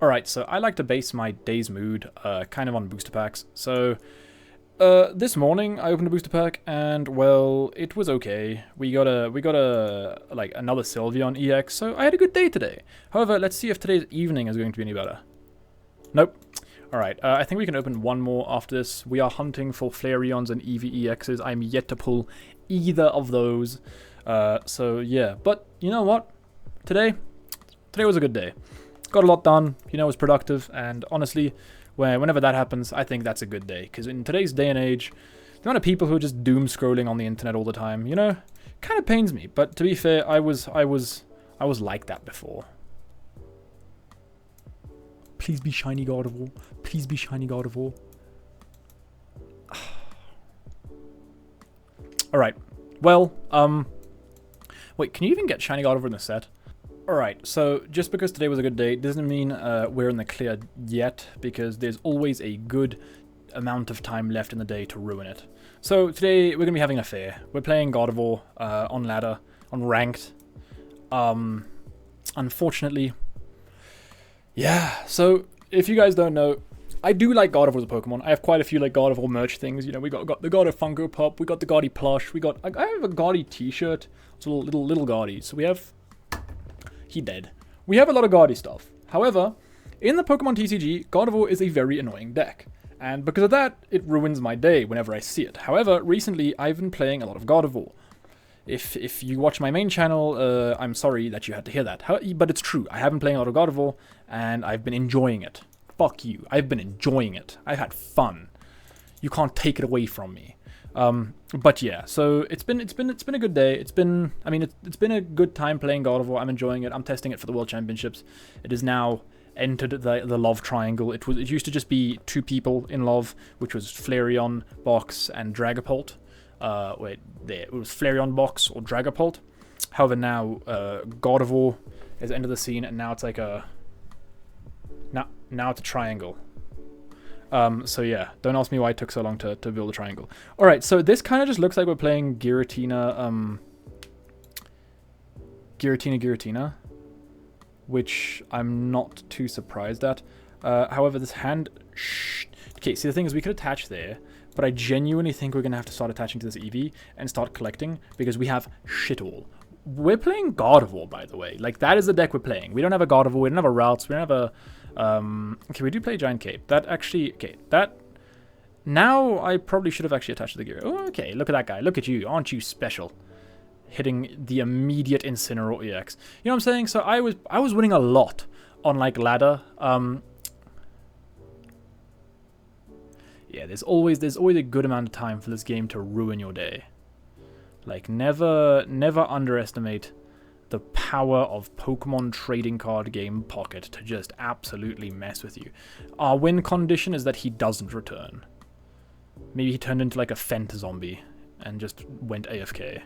Alright, so I like to base my day's mood kind of on booster packs. So this morning I opened a booster pack and, well, it was okay. We got a like another Sylveon EX, so I had a good day today. However, let's see if today's evening is going to be any better. Nope. Alright, I think we can open one more after this. We are hunting for Flareons and EVEXs. I'm yet to pull either of those. So yeah, but you know what? Today was a good day. Got a lot done, you know, it was productive, and honestly, whenever that happens, I think that's a good day. Because in today's day and age, the amount of people who are just doom scrolling on the internet all the time, you know, kind of pains me. But to be fair, I was like that before. Please be shiny Gardevoir. Please be shiny Gardevoir. Alright. Well, wait, can you even get shiny Gardevoir in the set? Alright, so just because today was a good day doesn't mean we're in the clear yet, because there's always a good amount of time left in the day to ruin it. So today we're going to be having a fair. We're playing Gardevoir on ladder, on ranked. Unfortunately, yeah, so if you guys don't know, I do like Gardevoir as a Pokemon. I have quite a few like Gardevoir merch things. You know, we got the Gardevoir Funko Pop, we got the Gardy plush, I have a Gardy t-shirt. It's a little Gardy. So we have... He dead. We have a lot of Gardy stuff. However, in the Pokemon TCG, Gardevoir is a very annoying deck. And because of that, it ruins my day whenever I see it. However, recently, I've been playing a lot of Gardevoir. If you watch my main channel, I'm sorry that you had to hear that. But it's true. I have been playing a lot of Gardevoir, and I've been enjoying it. Fuck you. I've been enjoying it. I've had fun. You can't take it away from me. But yeah, so it's been a good day. It's been a good time playing Gardevoir. I'm enjoying it. I'm testing it for the World Championships. It is now entered the love triangle. It used to just be two people in love, which was Flareon, Box, and Dragapult. It was Flareon, Box, or Dragapult. However, now Gardevoir has entered the scene, and now it's like a now it's a triangle. So yeah, don't ask me why it took so long to build a triangle. Alright, so this kind of just looks like we're playing Giratina, Giratina, which I'm not too surprised at. However, this hand... Okay, see, the thing is, we could attach there, but I genuinely think we're going to have to start attaching to this Eevee and start collecting, because we have shit all. We're playing Gardevoir, by the way. Like, that is the deck we're playing. We don't have a Gardevoir, we don't have a Routes, we don't have a... okay, we do play Giant Cape. That actually... Okay, that... Now, I probably should have actually attached to the gear. Oh, okay, look at that guy. Look at you. Aren't you special? Hitting the immediate Incineroar EX. You know what I'm saying? So I was winning a lot on, like, ladder. Yeah, there's always a good amount of time for this game to ruin your day. Like, never underestimate the power of Pokemon trading card game Pocket to just absolutely mess with you. Our win condition is that he doesn't return. Maybe he turned into like a Fent zombie and just went AFK.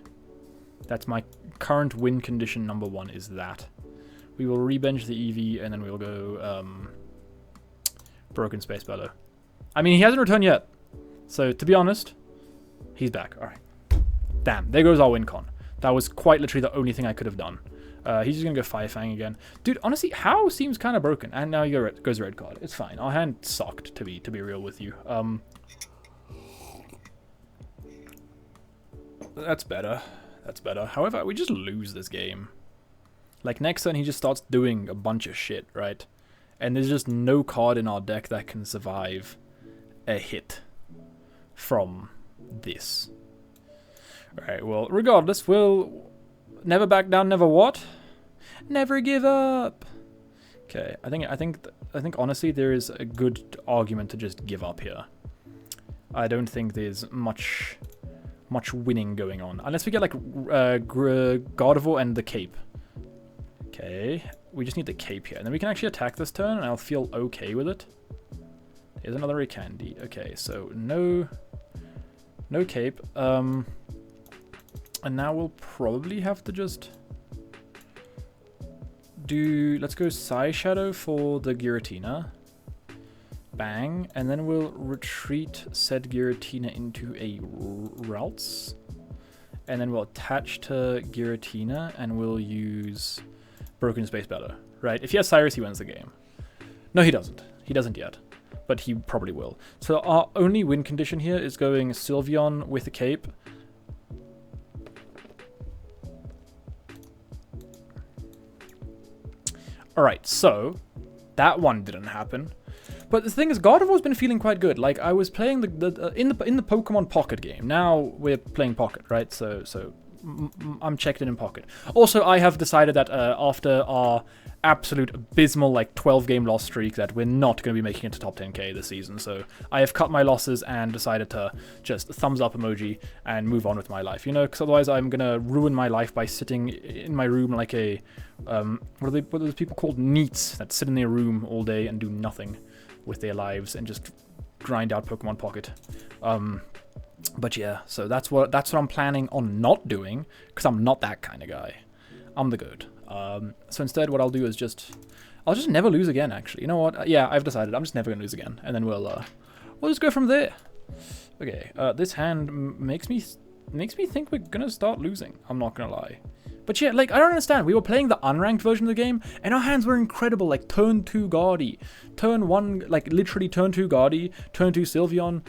That's my current win condition number 1 is that. We will rebench the Eevee and then we'll go Broken Space Bellow. I mean, he hasn't returned yet. So, to be honest, he's back. Alright. Damn, there goes our win con. That was quite literally the only thing I could have done. He's just going to go Fire Fang again. Dude, honestly, How seems kind of broken. And now goes red card. It's fine. Our hand sucked, to be real with you. That's better. That's better. However, we just lose this game. Like, next turn, he just starts doing a bunch of shit, right? And there's just no card in our deck that can survive a hit from this. Alright, well, regardless, we'll never back down, never what? Never give up. Okay, I think honestly there is a good argument to just give up here. I don't think there's much winning going on unless we get like Gardevoir and the Cape. Okay, we just need the Cape here, and then we can actually attack this turn, and I'll feel okay with it. Here's another Candy. Okay, so no Cape. And now we'll probably have to just do... Let's go Psy Shadow for the Giratina. Bang. And then we'll retreat said Giratina into a Routes. And then we'll attach to Giratina and we'll use Broken Space Bellow. Right? If he has Cyrus, he wins the game. No, he doesn't. He doesn't yet. But he probably will. So our only win condition here is going Sylveon with a cape. Alright, so that one didn't happen. But the thing is, Gardevoir's been feeling quite good. Like, I was playing in the Pokemon Pocket game. Now we're playing Pocket, right? So I'm checked in Pocket. Also, I have decided that after our absolute abysmal, like, 12-game loss streak, that we're not going to be making it to top 10k this season. So I have cut my losses and decided to just thumbs up emoji and move on with my life. You know, because otherwise I'm going to ruin my life by sitting in my room like a... what are those people called? NEETs that sit in their room all day and do nothing with their lives and just grind out Pokemon Pocket. But yeah, so that's what I'm planning on not doing, because I'm not that kind of guy. I'm the goat. So instead, what I'll do is I'll just never lose again. Actually, you know what? Yeah, I've decided I'm just never gonna lose again, and then we'll just go from there. Okay, this hand makes me think we're gonna start losing. I'm not gonna lie. But yeah, like, I don't understand. We were playing the unranked version of the game, and our hands were incredible. Like, turn 2 Gardy, turn 1, like, literally turn 2 Gardy, turn 2 Sylveon,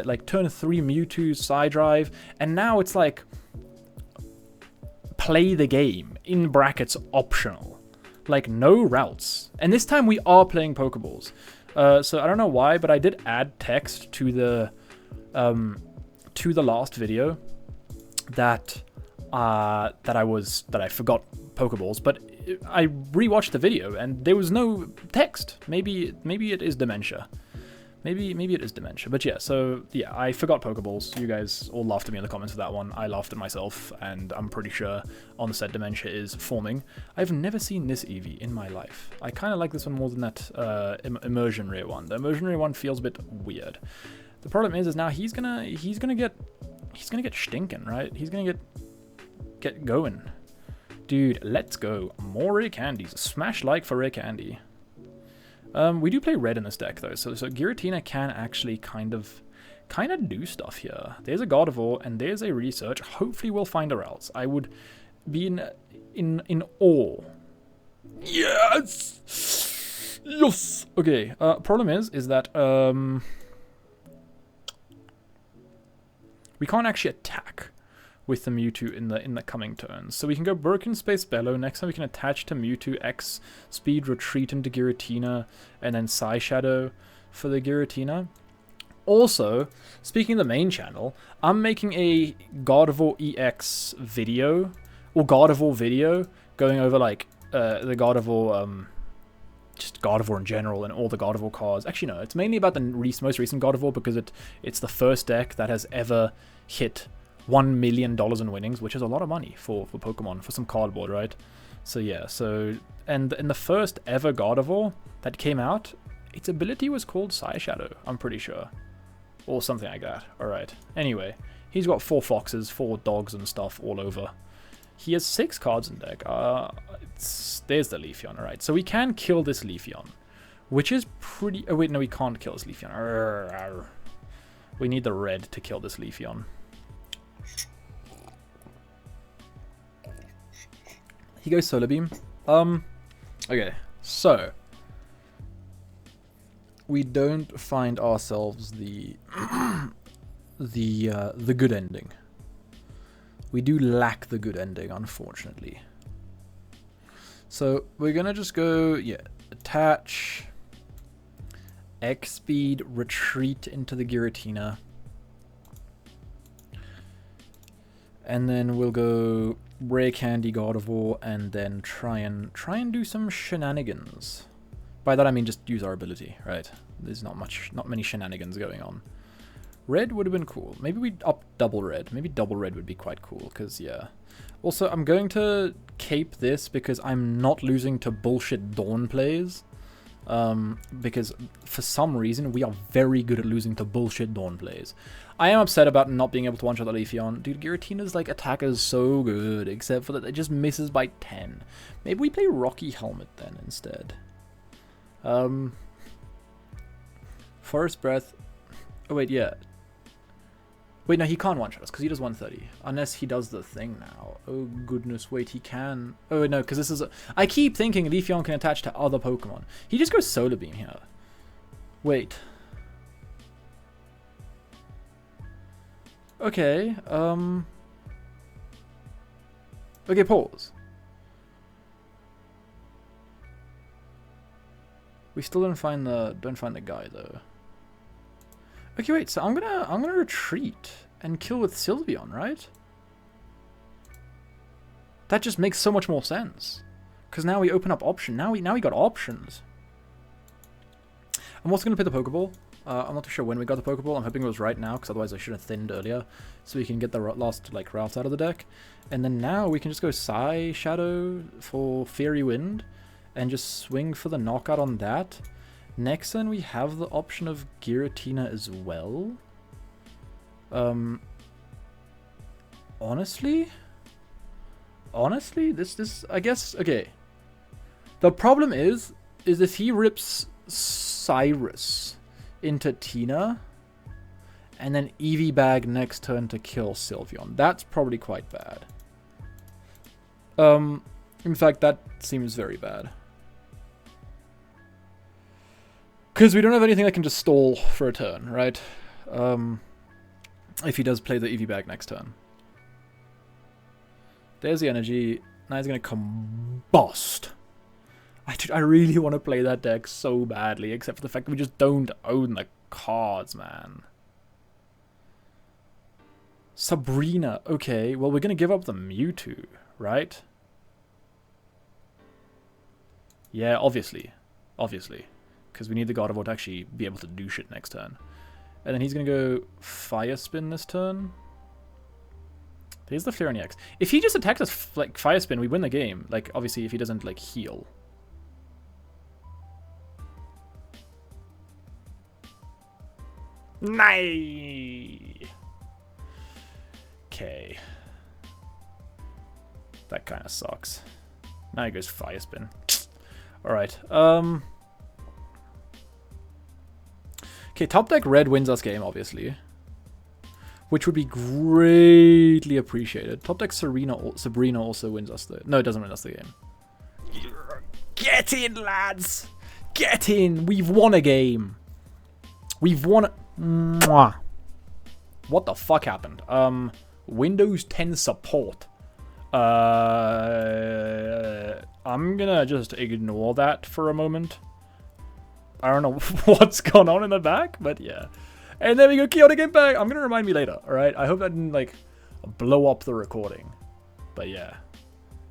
like, turn 3 Mewtwo, Psydrive, and now it's like, play the game, in brackets, optional. Like, no routes. And this time we are playing Pokeballs. So I don't know why, but I did add text to the last video that I forgot Pokeballs, but I rewatched the video and there was no text. Maybe it is dementia. Maybe it is dementia. But yeah, so yeah, I forgot Pokeballs. You guys all laughed at me in the comments for that one. I laughed at myself, and I'm pretty sure on the set dementia is forming. I've never seen this Eevee in my life. I kind of like this one more than that immersion ray one. The immersion ray one feels a bit weird. The problem is now he's gonna get stinking, right? He's gonna get going. Dude, let's go. More rare candies. Smash like for rare candy. We do play red in this deck though, so Giratina can actually kind of do stuff here. There's a Gardevoir and there's a research. Hopefully we'll find her else. I would be in awe. Yes! Yes! Okay, problem is that we can't actually attack with the Mewtwo in the coming turns. So we can go Broken Space Bellow. Next time we can attach to Mewtwo, X Speed, Retreat into Giratina, and then Psy Shadow for the Giratina. Also, speaking of the main channel, I'm making a Gardevoir EX video, or Gardevoir video, going over like the Gardevoir, just Gardevoir in general and all the Gardevoir cards. Actually, no, it's mainly about the most recent Gardevoir because it's the first deck that has ever hit $1 million in winnings, which is a lot of money for Pokemon, for some cardboard, right? So yeah, and the first ever Gardevoir that came out, its ability was called Psy Shadow, I'm pretty sure. Or something like that. Alright. Anyway, he's got 4 foxes, 4 dogs and stuff all over. He has 6 cards in deck. There's the Leafeon, alright. So we can kill this Leafeon, which is pretty... Oh wait, no, we can't kill this Leafeon. We need the red to kill this Leafeon. He goes Solar Beam. Okay, so we don't find ourselves the good ending. We do lack the good ending, unfortunately. So we're gonna just go, yeah, attach, X speed, retreat into the Giratina, and then we'll go Rare Candy Gardevoir, and then try and do some shenanigans. By that I mean just use our ability, right? There's not many shenanigans going on. Red would have been cool. Maybe we'd up double red. Maybe double red would be quite cool, because yeah. Also, I'm going to cape this because I'm not losing to bullshit Dawn plays. Because for some reason we are very good at losing to bullshit Dawn plays. I am upset about not being able to one-shot the Leafeon. Dude, Giratina's like attack is so good, except for that it just misses by 10. Maybe we play Rocky Helmet then instead. Forest Breath. Oh wait, yeah. Wait, no, he can't one-shot us because he does 130. Unless he does the thing now. Oh, goodness, wait, he can. Oh, no, because this is I keep thinking Leafeon can attach to other Pokemon. He just goes Solar Beam here. Wait. Okay, okay, pause. We still don't find the guy though. Okay, wait. So I'm gonna retreat and kill with Sylveon, right? That just makes so much more sense. Because now we open up option. Now we got options. I'm also gonna play the Pokeball. I'm not too sure when we got the Pokeball. I'm hoping it was right now, because otherwise I should have thinned earlier, so we can get the last like routes out of the deck. And then now we can just go Psy Shadow for Fairy Wind, and just swing for the knockout on that. Next turn we have the option of Giratina as well. Honestly, this I guess, okay. The problem is if he rips Cyrus into Tina, and then Eevee Bag next turn to kill Sylveon. That's probably quite bad. In fact, that seems very bad. Because we don't have anything that can just stall for a turn, right? If he does play the Eevee Bag next turn. There's the energy. Now he's going to combust. I really want to play that deck so badly, except for the fact that we just don't own the cards, man. Sabrina. Okay, well, we're going to give up the Mewtwo, right? Yeah, obviously. Obviously. Because we need the Gardevoir to actually be able to do shit next turn. And then he's going to go Fire Spin this turn. There's the Flareon EX. If he just attacks us like Fire Spin, we win the game. Like, obviously, if he doesn't, like, heal. Nay. Okay. That kind of sucks. Now he goes Fire Spin. Alright. Okay, top deck red wins us game, obviously. Which would be greatly appreciated. Top deck Sabrina also wins us the... No, it doesn't win us the game. Get in, lads! Get in! We've won a game. We've won... Mwah. What the fuck happened? Windows 10 support. I'm gonna just ignore that for a moment. I don't know what's going on in the back, but yeah. And there we go, Chaotic Impact. I'm gonna remind me later, alright? I hope that didn't, like, blow up the recording. But yeah.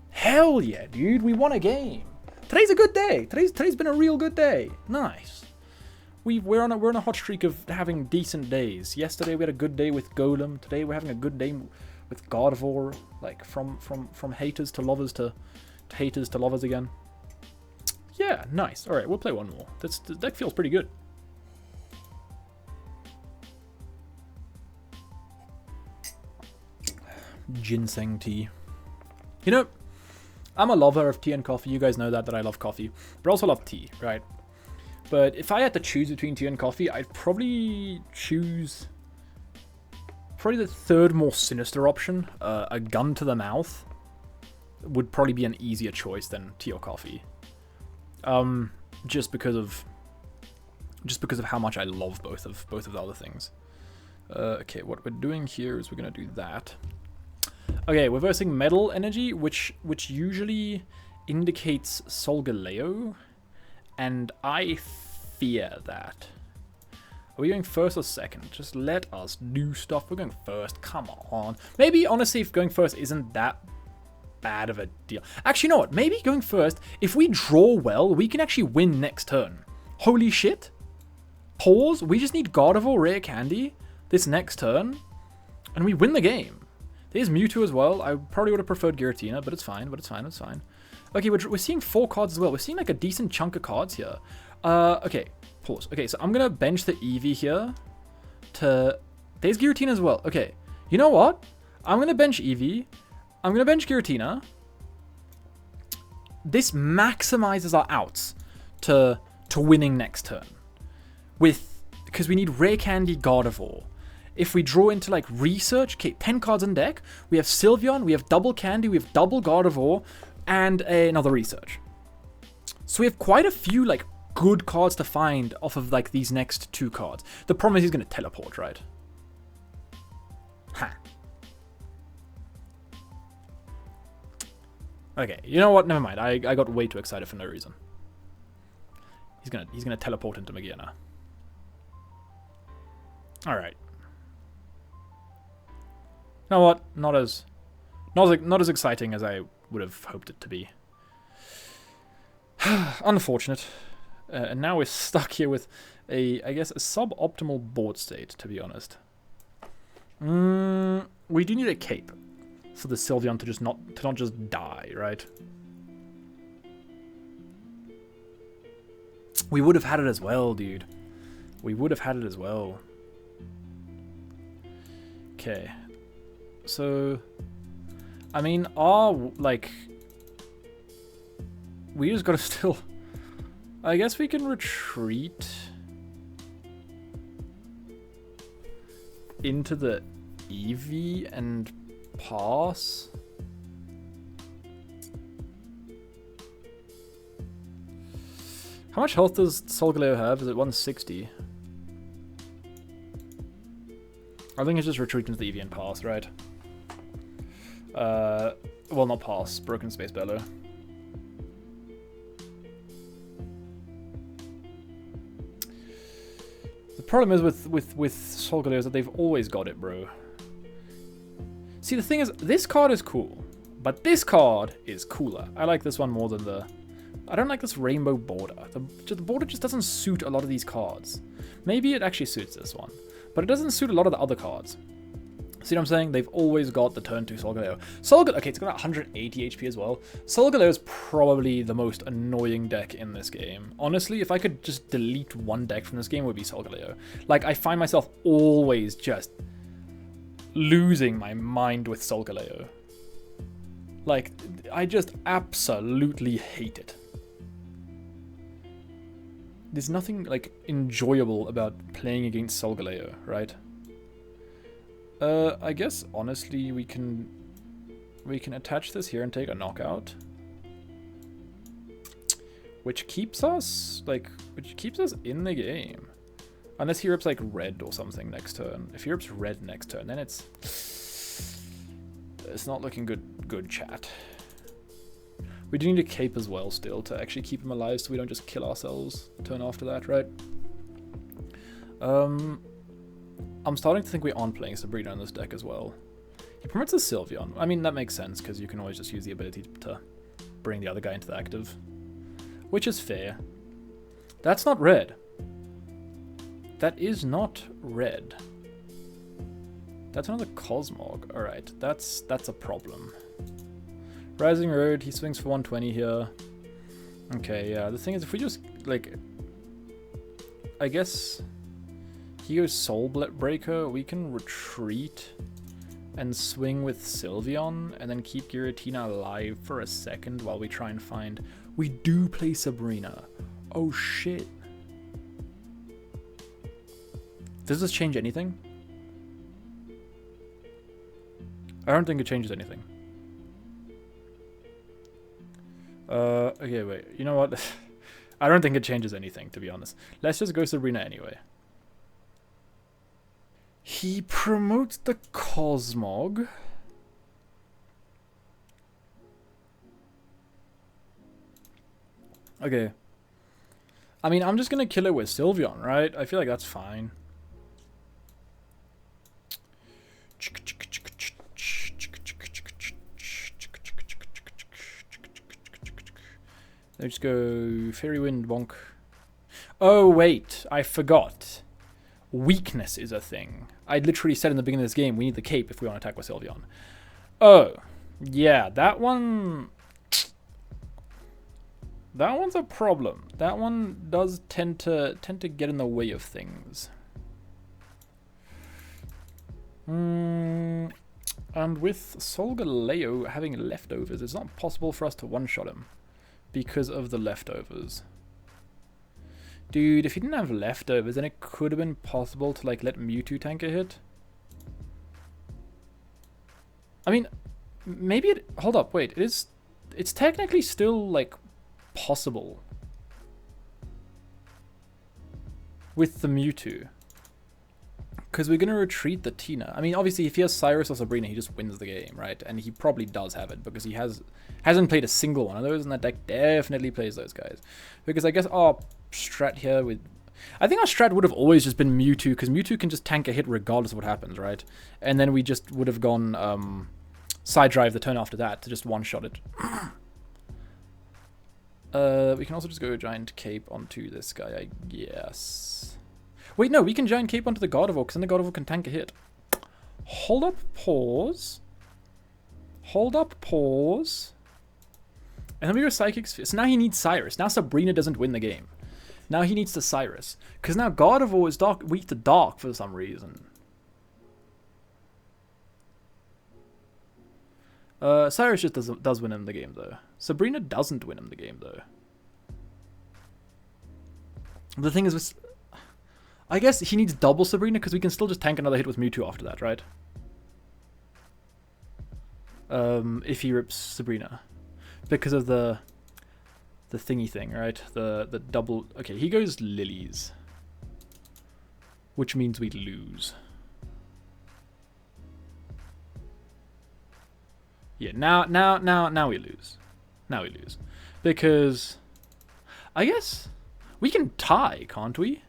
Hell yeah, dude. We won a game. Today's a good day. Today's been a real good day. Nice. We're on a hot streak of having decent days. Yesterday we had a good day with Golem. Today we're having a good day with Gardevoir. Like from haters to lovers to haters to lovers again. Yeah, nice. All right, we'll play one more. The deck feels pretty good. Ginseng tea. You know, I'm a lover of tea and coffee. You guys know that I love coffee, but I also love tea, right? But if I had to choose between tea and coffee, I'd probably choose the third more sinister option. A gun to the mouth would probably be an easier choice than tea or coffee. Just because of how much I love both of the other things. Okay, what we're doing here is we're gonna do that. Okay, we're versing Metal Energy, which usually indicates Solgaleo. And I fear that. Are we going first or second? Just let us do stuff. We're going first. Come on. Maybe, honestly, if going first isn't that bad of a deal. Actually, you know what? Maybe going first, if we draw well, we can actually win next turn. Holy shit. Pause. We just need Gardevoir Rare Candy this next turn. And we win the game. There's Mewtwo as well. I probably would have preferred Giratina, but it's fine. It's fine. Okay, we're seeing 4 cards as well. We're seeing like a decent chunk of cards here. Okay, pause. Okay, so I'm going to bench the Eevee here. There's Giratina as well. Okay, you know what? I'm going to bench Eevee. I'm going to bench Giratina. This maximizes our outs to winning next turn. Because we need Rare Candy Gardevoir. if we draw into like research, okay, 10 cards in deck, we have Sylveon, we have double Candy, we have double Gardevoir, and another research. So we have quite a few like good cards to find off of like these next 2 cards. The problem is he's going to teleport, right? Ha. Okay, you know what? Never mind. I got way too excited for no reason. He's gonna teleport into Magiana. All right. You know what? Not as exciting as I would have hoped it to be. Unfortunate. And now we're stuck here with I guess a suboptimal board state, to be honest. We do need a cape for the Sylveon to not just die, right? We would have had it as well, dude. We would have had it as well. Okay. So, I mean, we just gotta still... I guess we can retreat into the Eevee and pass. How much health does Solgaleo have? Is it 160? I think it's just retreat into the Eevee and pass, right? Well, not pass. Broken Space Bellow. The problem is with Solgaleo is that they've always got it, bro. See, the thing is, this card is cool, but this card is cooler. I like this one more than the... I don't like this rainbow border. The border just doesn't suit a lot of these cards. Maybe it actually suits this one, but it doesn't suit a lot of the other cards. See what I'm saying? They've always got the turn 2 Solgaleo. Okay, it's got 180 HP as well. Solgaleo is probably the most annoying deck in this game. Honestly, if I could just delete one deck from this game, it would be Solgaleo. Like, I find myself always just losing my mind with Solgaleo. Like, I just absolutely hate it. There's nothing, like, enjoyable about playing against Solgaleo, right? I guess, honestly, we can attach this here and take a knockout. Which keeps us in the game. Unless he rips, like, red or something next turn. If he rips red next turn, then it's not looking good, chat. We do need a cape as well still to actually keep him alive so we don't just kill ourselves turn after that, right? I'm starting to think we aren't playing Sabrina in this deck as well. He promotes a Sylveon. I mean, that makes sense because you can always just use the ability to bring the other guy into the active. Which is fair. That's not red. That is not red. That's another Cosmog. Alright, that's a problem. Rising Road, he swings for 120 here. Okay, yeah, the thing is, if we just, like... I guess... he goes Soul Breaker, we can retreat and swing with Sylveon, and then keep Giratina alive for a second while we try and find... We do play Sabrina. Oh shit. Does this change anything? I don't think it changes anything. Okay, wait. You know what? I don't think it changes anything, to be honest. Let's just go Sabrina anyway. He promotes the Cosmog. Okay. I mean, I'm just gonna kill it with Sylveon, right? I feel like that's fine. Let's go Fairy Wind, bonk. Oh, wait. I forgot. Weakness is a thing. I literally said in the beginning of this game, we need the cape if we want to attack with Sylveon. Oh. Yeah, that one... That one's a problem. That one does tend to get in the way of things. And with Solgaleo having leftovers, it's not possible for us to one-shot him because of the leftovers. Dude, if he didn't have leftovers, then it could have been possible to like let Mewtwo tank a hit. I mean, maybe it... Hold up, wait. It's technically still, like, possible. With the Mewtwo. Because we're going to retreat the Tina. I mean, obviously, if he has Cyrus or Sabrina, he just wins the game, right? And he probably does have it, because he hasn't played a single one of those, and that deck definitely plays those guys. Because I guess our strat here with... I think our strat would have always just been Mewtwo, because Mewtwo can just tank a hit regardless of what happens, right? And then we just would have gone Side Drive the turn after that to just one-shot it. We can also just go Giant Cape onto this guy, I guess. Wait, no, we can Giant Cape onto the Gardevoir, because then the Gardevoir can tank a hit. Hold up, pause. Hold up, pause. And then we go Psychic Sphere. So now he needs Cyrus. Now Sabrina doesn't win the game. Now he needs the Cyrus. Because now Gardevoir is weak to Dark for some reason. Cyrus just does win him the game, though. Sabrina doesn't win him the game, though. The thing is with... I guess he needs double Sabrina, because we can still just tank another hit with Mewtwo after that, right? If he rips Sabrina. Because of the thingy thing, right? The double... Okay, he goes Lilies. Which means we lose. Yeah, now we lose. Now we lose. Because... I guess... We can tie, can't we?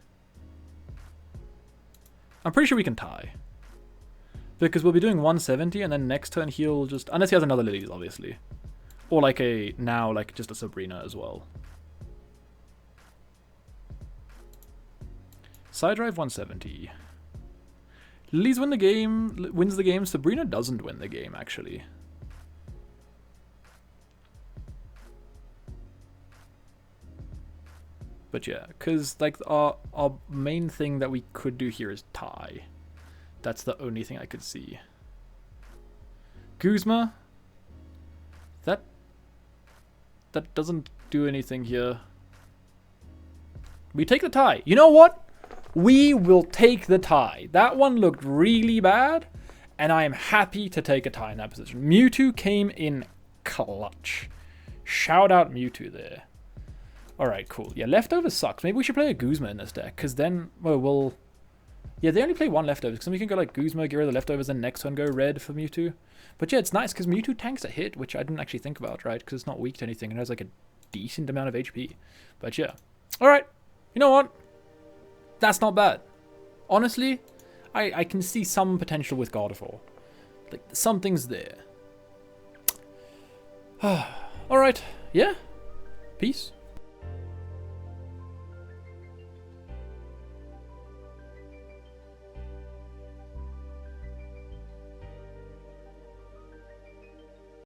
I'm pretty sure we can tie. Because we'll be doing 170, and then next turn he'll just... Unless he has another Lilies, obviously. Or like just a Sabrina as well. Side Drive 170. Lilies wins the game. Sabrina doesn't win the game, actually. But yeah, because like our main thing that we could do here is tie. That's the only thing I could see. Guzma. That doesn't do anything here. We take the tie. You know what? We will take the tie. That one looked really bad, and I am happy to take a tie in that position. Mewtwo came in clutch. Shout out Mewtwo there. Alright, cool. Yeah, leftovers sucks. Maybe we should play a Guzma in this deck, because then, well, we'll... Yeah, they only play one leftovers, because then we can go like Guzma, get rid of the leftovers, and next one go red for Mewtwo. But yeah, it's nice, because Mewtwo tanks a hit, which I didn't actually think about, right? Because it's not weak to anything, and it has like a decent amount of HP. But yeah. Alright, you know what? That's not bad. Honestly, I can see some potential with Gardevoir. Like, something's there. Alright, yeah. Peace.